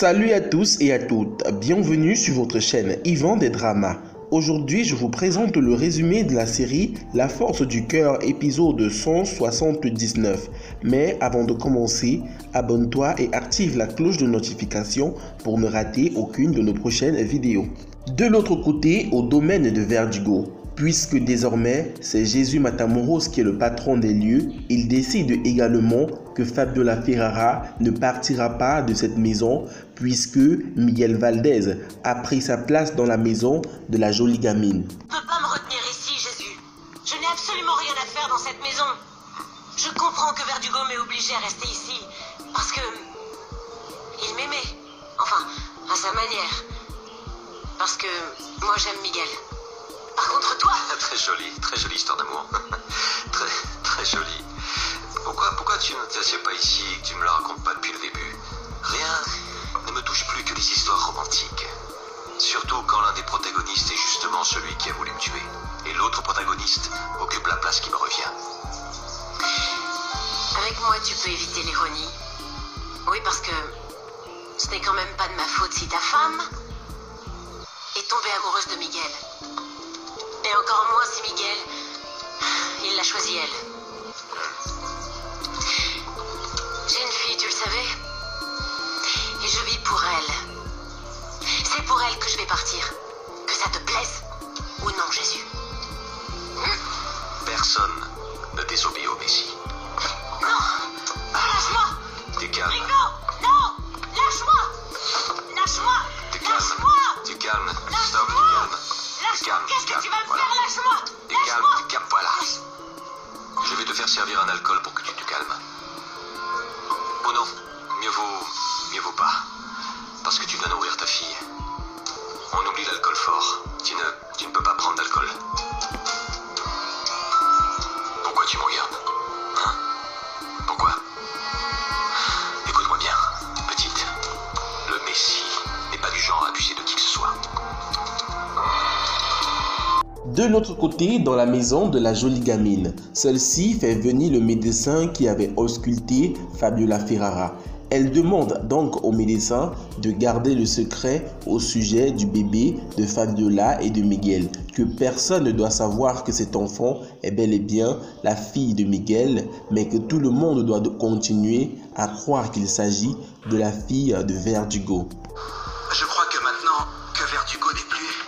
Salut à tous et à toutes, bienvenue sur votre chaîne Yvan des Dramas. Aujourd'hui, je vous présente le résumé de la série La Force du Cœur, épisode 179. Mais avant de commencer, abonne-toi et active la cloche de notification pour ne rater aucune de nos prochaines vidéos. De l'autre côté, au domaine de Verdugo, puisque désormais c'est Jésus Matamoros qui est le patron des lieux, il décide également que Fabiola Ferrara ne partira pas de cette maison puisque Miguel Valdez a pris sa place dans la maison de la jolie gamine. Tu ne peux pas me retenir ici, Jésus. Je n'ai absolument rien à faire dans cette maison. Je comprends que Verdugo m'ait obligé à rester ici parce que il m'aimait. Enfin, à sa manière. Parce que moi j'aime Miguel. Par contre, toi... Très jolie histoire d'amour. très jolie. Pourquoi tu ne t'assieds pas ici et que tu me la racontes pas depuis le début? Rien ne me touche plus que les histoires romantiques. Surtout quand l'un des protagonistes est justement celui qui a voulu me tuer. Et l'autre protagoniste occupe la place qui me revient. Avec moi, tu peux éviter l'ironie. Oui, parce que ce n'est quand même pas de ma faute si ta femme est tombée amoureuse de Miguel. Et encore moins si Miguel, il l'a choisie elle. J'ai une fille, tu le savais? Et je vis pour elle. C'est pour elle que je vais partir. Que ça te plaise ou non, Jésus? Personne ne désobéit au Messie. Non! Lâche-moi! T'es calme. Ringo! Non! Lâche-moi! Lâche-moi! T'es calme. Lâche-moi! T'es calme. Lâche-moi! Stop, t'es calme. Lâche-moi! Qu'est-ce que tu vas me voilà. faire? Lâche-moi! T'es calme, Lâche-moi! t'es calme, voilà. Je vais te faire servir un alcool pour que tu te calmes. Oh non, mieux vaut pas. Parce que tu dois nourrir ta fille. On oublie l'alcool fort. Tu ne peux pas prendre d'alcool. Pourquoi tu me regardes? Hein? Pourquoi? Écoute-moi bien, petite. Le Messie n'est pas du genre à abuser de qui que ce soit. De l'autre côté, dans la maison de la jolie gamine, celle-ci fait venir le médecin qui avait ausculté Fabiola Ferrara. Elle demande donc au médecin de garder le secret au sujet du bébé de Fabiola et de Miguel, que personne ne doit savoir que cet enfant est bel et bien la fille de Miguel, mais que tout le monde doit continuer à croire qu'il s'agit de la fille de Verdugo. Je crois que maintenant que Verdugo n'est plus,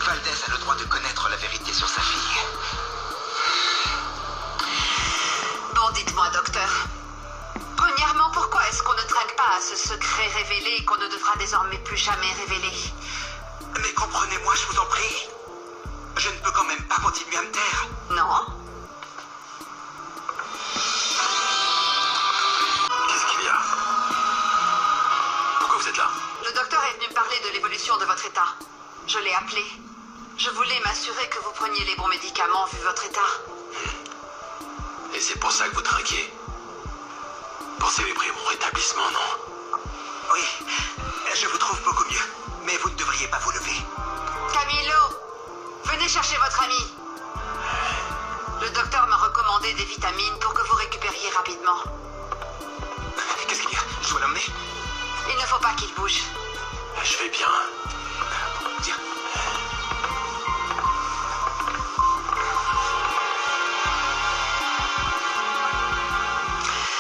Valdez a le droit de connaître la vérité sur sa fille. Bon, dites-moi, docteur. Premièrement, pourquoi est-ce qu'on ne traque pas à ce secret révélé qu'on ne devra désormais plus jamais révéler? Mais comprenez-moi, je vous en prie. Je ne peux quand même pas continuer à me taire. Non? Qu'est-ce qu'il y a? Pourquoi vous êtes là? Le docteur est venu me parler de l'évolution de votre état. Je l'ai appelé. Je voulais m'assurer que vous preniez les bons médicaments vu votre état. Et c'est pour ça que vous trinquez? Pour célébrer mon rétablissement, non? Oui, je vous trouve beaucoup mieux. Mais vous ne devriez pas vous lever. Camilo, venez chercher votre ami. Le docteur m'a recommandé des vitamines pour que vous récupériez rapidement. Qu'est-ce qu'il y a? Je dois l'emmener? Il ne faut pas qu'il bouge. Je vais bien. Tiens.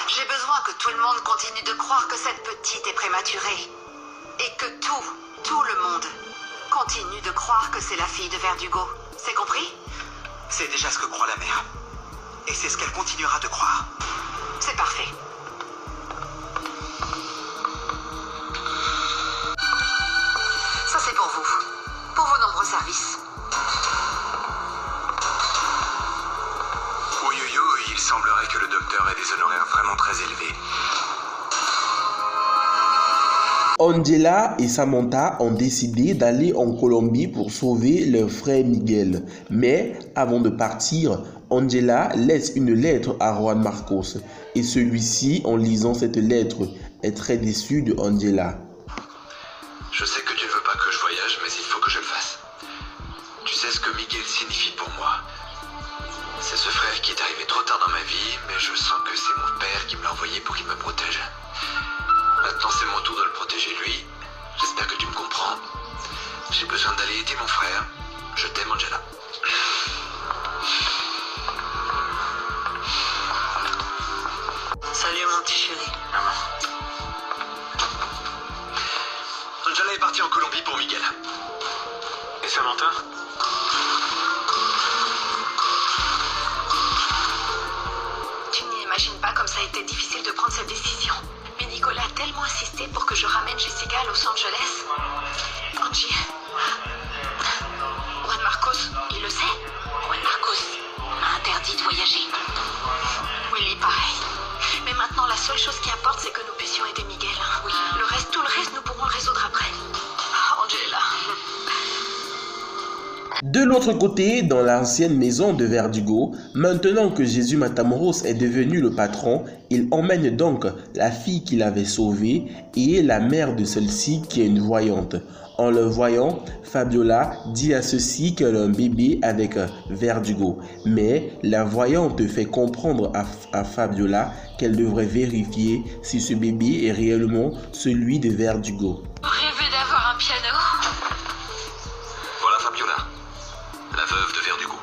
J'ai besoin que tout le monde continue de croire que cette petite est prématurée. Et que tout le monde continue de croire que c'est la fille de Verdugo. C'est compris? C'est déjà ce que croit la mère. Et c'est ce qu'elle continuera de croire. C'est parfait. Ça c'est pour vous. Pour vos nombreux services. Oui, il semblerait que le docteur ait des honoraires vraiment très élevés. Angela et Samantha ont décidé d'aller en Colombie pour sauver leur frère Miguel. Mais avant de partir, Angela laisse une lettre à Juan Marcos. Et celui-ci, en lisant cette lettre, est très déçu de Angela. Je sais que tu veux pas que je voyage, mais il faut que je le fasse. Tu sais ce que Miguel signifie pour moi. C'est ce frère qui est arrivé trop tard dans ma vie, mais je sens que c'est mon père qui me l'a envoyé pour qu'il me protège. Maintenant c'est mon tour de le protéger lui, est parti en Colombie pour Miguel. Et Samantha? Tu n'imagines pas comme ça a été difficile de prendre cette décision. Mais Nicolas a tellement insisté pour que je ramène Jessica à Los Angeles. Angie... Juan Marcos, il le sait? Juan Marcos m'a interdit de voyager. Willy, pareil. Mais maintenant, la seule chose qui importe, c'est que nous puissions aider Miguel. Oui. Tout le reste, nous pourrons le résoudre après. Angela. De l'autre côté, dans l'ancienne maison de Verdugo, maintenant que Jésus Matamoros est devenu le patron, il emmène donc la fille qu'il avait sauvée et la mère de celle-ci qui est une voyante. En le voyant, Fabiola dit à ceux-ci qu'elle a un bébé avec Verdugo. Mais la voyante fait comprendre à Fabiola qu'elle devrait vérifier si ce bébé est réellement celui de Verdugo. Rêver d'avoir un piano? Voilà Fabiola, la veuve de Verdugo.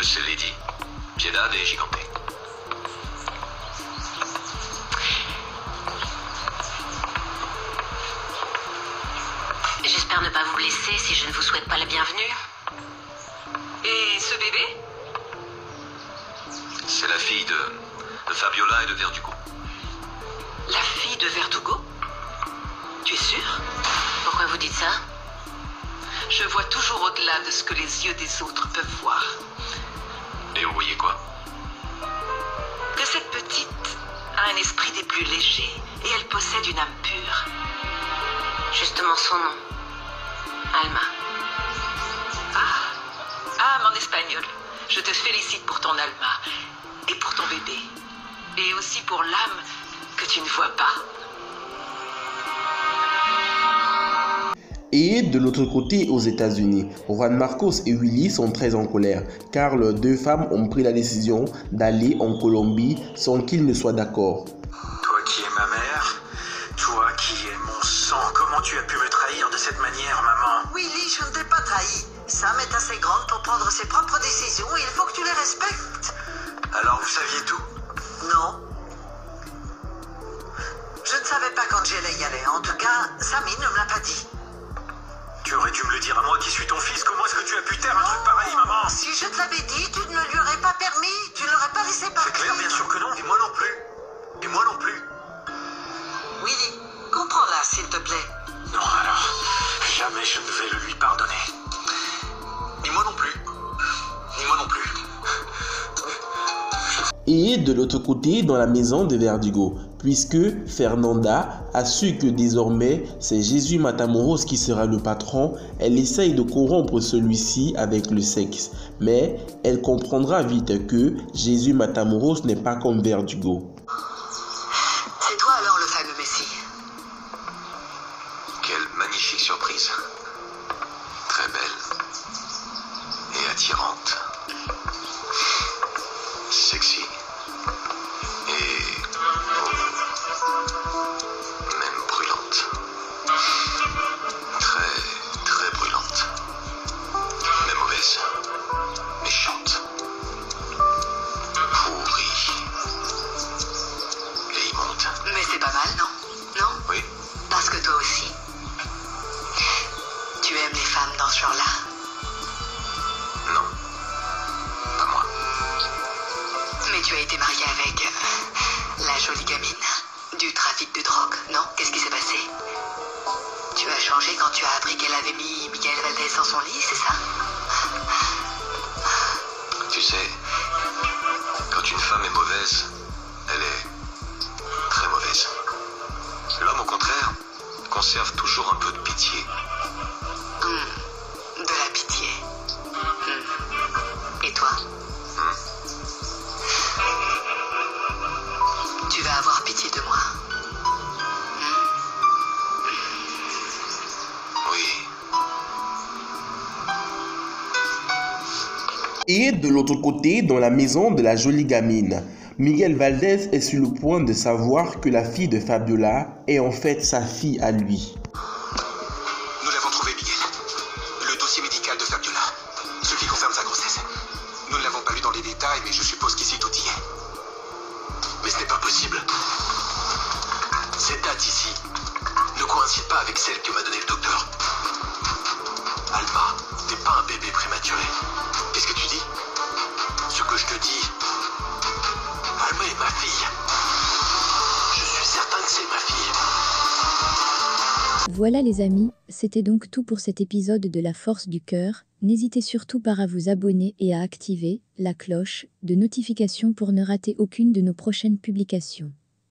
C'est Lady, Piedad et Gigante. J'espère ne pas vous blesser si je ne vous souhaite pas la bienvenue. Et ce bébé? C'est la fille de Fabiola et de Verdugo. La fille de Verdugo? Tu es sûr? Pourquoi vous dites ça? Je vois toujours au-delà de ce que les yeux des autres peuvent voir. Et vous voyez quoi? Que cette petite a un esprit des plus légers et elle possède une âme pure. Justement son nom. Alma. Âme en espagnol. Je te félicite pour ton Alma et pour ton bébé. Et aussi pour l'âme que tu ne vois pas. Et de l'autre côté, aux États-Unis, Juan Marcos et Willy sont très en colère car leurs deux femmes ont pris la décision d'aller en Colombie sans qu'ils ne soient d'accord. Toi qui es ma mère, toi qui es mon sang, comment tu as pu me trahir de cette manière, maman? Willy, je ne t'ai pas trahi. Sam est assez grande pour prendre ses propres décisions et il faut que tu les respectes. Alors vous saviez tout? Non. Je ne savais pas qu'Angela y allait. En tout cas, Sammy ne me l'a pas dit. Tu aurais dû me le dire à moi qui suis ton fils. Comment est-ce que tu as pu taire un truc pareil, maman? Si je te l'avais dit, tu ne lui aurais pas permis. Tu ne l'aurais pas laissé partir. C'est clair, bien sûr que non. Et moi non plus. Et moi non plus. Willy, comprends-la, s'il te plaît. Non, alors, jamais je ne vais le lui pardonner. Ni moi non plus. Ni moi non plus. Et de l'autre côté, dans la maison de Verdugo, puisque Fernanda a su que désormais c'est Jésus Matamoros qui sera le patron, elle essaye de corrompre celui-ci avec le sexe. Mais elle comprendra vite que Jésus Matamoros n'est pas comme Verdugo. C'est toi alors le fameux Messie. Quelle magnifique surprise. Très belle. Et attirante. Sexy. Et... même brûlante. Très brûlante. Mais mauvaise. Méchante. Pourrie. Et immonde. Mais c'est pas mal, non? Non? Oui. Parce que toi aussi, tu aimes les femmes dans ce genre-là. Non. Pas moi. Mais tu as été marié avec la jolie gamine du trafic de drogue, non? Qu'est-ce qui s'est passé? Tu as changé quand tu as appris qu'elle avait mis Miguel Valdez dans son lit, c'est ça? Tu sais, quand une femme est mauvaise, elle est très mauvaise. L'homme, au contraire, conserve toujours un peu de pitié. De la pitié. Et toi? Tu vas avoir pitié de moi. Oui. Et de l'autre côté, dans la maison de la jolie gamine, Miguel Valdez est sur le point de savoir que la fille de Fabiola est en fait sa fille à lui. Nous l'avons trouvé, Miguel. Le dossier médical de Fabiola. Ce qui concerne sa grossesse. Nous ne l'avons pas lu dans les détails, mais je suppose qu'ici tout y est. Mais ce n'est pas possible. Cette date ici ne coïncide coïncide pas avec celle que m'a donnée le docteur. Alma, t'es pas un bébé prématuré. Qu'est-ce que tu dis? Ce que je te dis, Alma est ma fille. Je suis certain que c'est ma fille. Voilà les amis, c'était donc tout pour cet épisode de La Force du Cœur. N'hésitez surtout pas à vous abonner et à activer la cloche de notification pour ne rater aucune de nos prochaines publications.